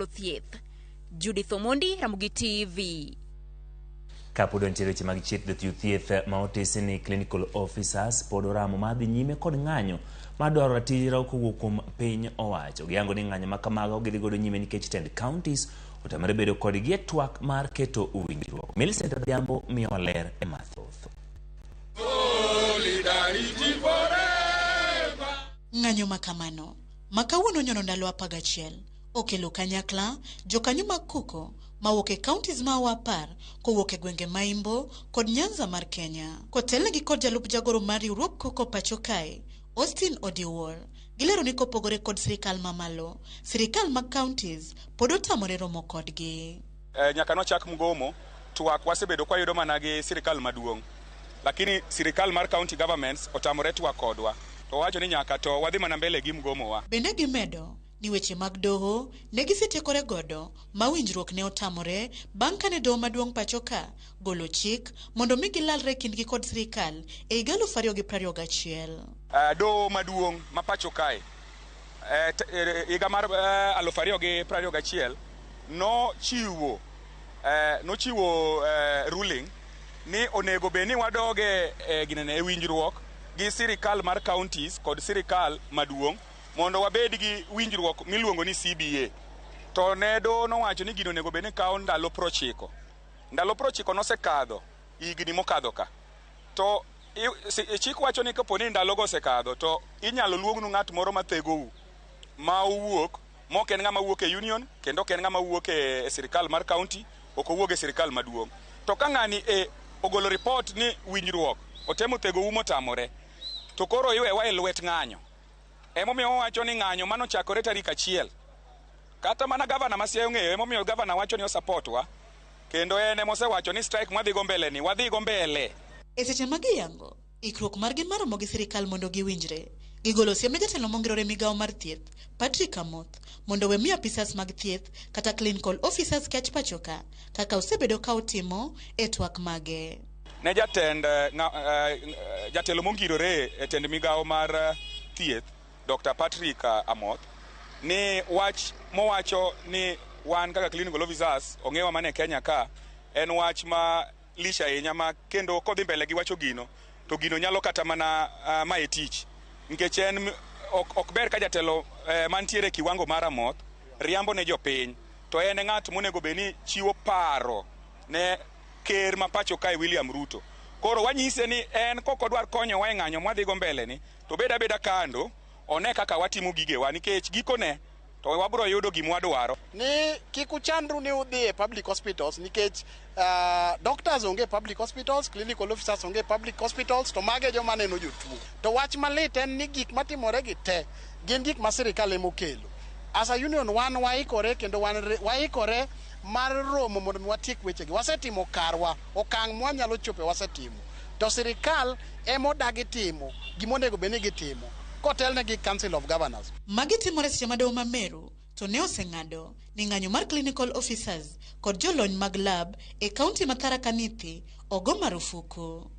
thieth. Judith Omondi, Ramogi TV. Kapod nitiere weche mag thieth ma otisi ni clinical officers pod oramo madhi nyime kod ng'anyo madwaro ratiro kowuok kuom piny owacho. Giyango ni ng'anyo ma kamago gidhi godo nyime nikech tend counties otamre bedo kodgi e twak mar keto winjruok. Millicent Adhiambo miyo ler e mathoth. Ng'anyo makamano makawuono nyono ndalo 11 okelo kanyakla jokanyo mag kuko mawuok e counties ma wapar kowuok e gwenge maimbo kod Nyanza mar Kenya. Kotelnegi kod jalup jagoro mar riwruok kuko pacho kae Austin Odiwuor gilero ni kopogore kod sirikal mamalo, sirikal mag counties pod otamore romo kodgi. Nyaka nochak mgomo twak wasebedo kwa yudo mana gi sirikal maduong', lakini sirikal mar county governments otamore twak kodwa. To wacho ni nyaka to wadhi mana mbele gi mgomo wa. Bende gimedo ni weche mag doho negisitekore godo ma winjruok ne otamore bang' kane doho maduong' pacho ka golo chik mondo mi gilalre kindgi kod sirikal e higa 2021. Doho maduong' ma pacho kae higa mar 2021 nochiwo ruling ni onego beni wadoge ginene e winjruok gi sirikal mar counties kod sirikal maduong' mondo wabed gi winjruok miluongo ni CBA. To nedo nowacho ni gino nego beni kawo ndalo 90. Ndalo 90 nosekadho higni mokadho ka. To chik wacho ni kapo ni ndalogo osekadho to inyalo luongnu ng'at moro mathegou ma owuok mok en ng'ama wuok e union kendo ok en ng'ama wuok e sirikal mar county, ok owuok e sirikal maduong'. To ka ng'ani ogolo report ni winjruok otemo thegou motamore, to koro iwewa e lwet ng'anyo. Emomiyo wacho ni ng'anyo manochakore tarik 1. Kata mana gavana Masiaya ong'eyo, emomiyo gavana wacho ni osupportwa kendo ene mosewacho ni strike madhi go mbele ni wadhi go mbele. E seche magiyango ikruok margi maromo gi sirikal mondo giwinjre, gigolo siem ne jatelo mongirore migawo mar thieth Patrick Amoth mondo we mi apisas mag thieth kata clinical officers kiach pachoka kaka osebedo ka otimo e twak mage. Ne jatelo mongirore e tend migawo mar thieth Dr. Patrick Amoth ni wach mowacho ni wan kaka clinical officers ong'ewa mane Kenya ka en wach ma lisha ahinya ma kendo kodhi mbele gi wacho gino to gino nyalo kata mana mae tich nikech en ok ber ka jatelo mantiere kiwango mar Amoth riambone jopiny to en ng'at monego beni chiwo paro ne ker ma pacho kae William Ruto. Koro wanyise ni en kokodwar konyo wa e ng'anyo mwadhi go mbele ni to beda kando one kaka watimo gigewa nikech gikone to wabro yudo gima wadwaro. Ni kik uchandru ni udhi e public hospitals nikech doctors onge public hospitals, clinical officers onge public hospitals, to mage joma neno jotuo. To wach malit en ni gik matimore gi te gin gik ma sirikal ema okelo. As a union wan waikore kendo waikore mar romo mondo watiek wechegi. Wasetimo karwa, okang' mwanyalo chope wasetimo. To sirikal ema odagi timo gimonego beni gitimo kotelnegi Council of Governors. Magi timore seche madoho ma Meru to ne oseng'ado ni ng'anyo mar clinical officers kod jolony mag lab e kaunti ma Tharaka Nithi ogo marufuku.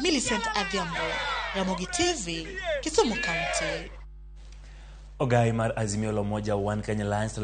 Millicent Adhiambo, Ramogi TV, Kisumu County. Ogai mar Azimio la Umoja One Kenya Alliance